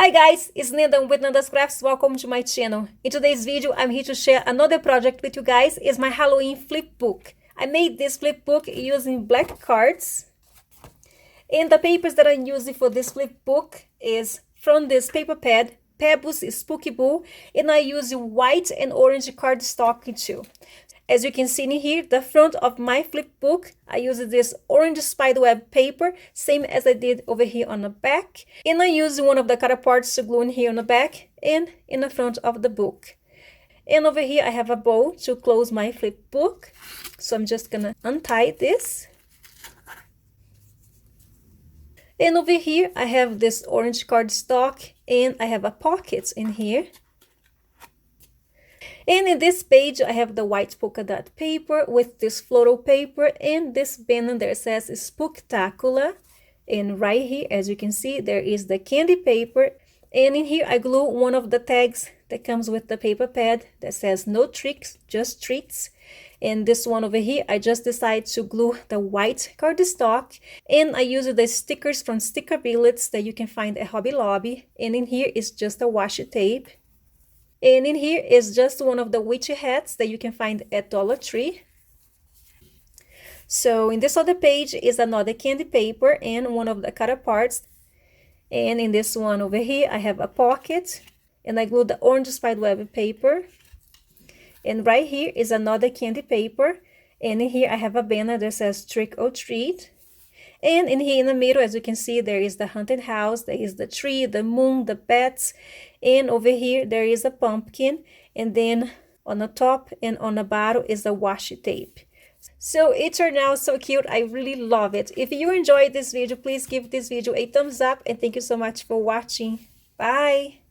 Hi guys, it's Nanda with Nanda's Crafts. Welcome to my channel. In today's video, I'm here to share another project with you guys. It's my Halloween flip book. I made this flip book using black cards. And the papers that I'm using for this flip book is from this paper pad, Pebbles Spooky Boo, and I use white and orange cardstock too. As you can see in here, the front of my flip book, I use this orange spiderweb paper, same as I did over here on the back. And I use one of the cutter parts to glue in here on the back and in the front of the book. And over here, I have a bow to close my flip book. So I'm just gonna untie this. And over here, I have this orange cardstock and I have a pocket in here. And in this page, I have the white polka dot paper with this floral paper and this banner that says Spooktacular. And right here, as you can see, there is the candy paper. And in here, I glue one of the tags that comes with the paper pad that says no tricks, just treats. And this one over here, I just decided to glue the white cardstock. And I use the stickers from Sticker Billets that you can find at Hobby Lobby. And in here is just a washi tape. And in here is just one of the witchy hats that you can find at Dollar Tree. So in this other page is another candy paper and one of the cutter parts. And in this one over here, I have a pocket and I glued the orange spiderweb paper. And right here is another candy paper. And in here I have a banner that says Trick or Treat. And in here in the middle, as you can see, there is the haunted house, there is the tree, the moon, the bats, and over here there is a pumpkin, and then on the top and on the bottom is the washi tape. So it turned out so cute. I really love it. If you enjoyed this video, please give this video a thumbs up, and thank you so much for watching. Bye!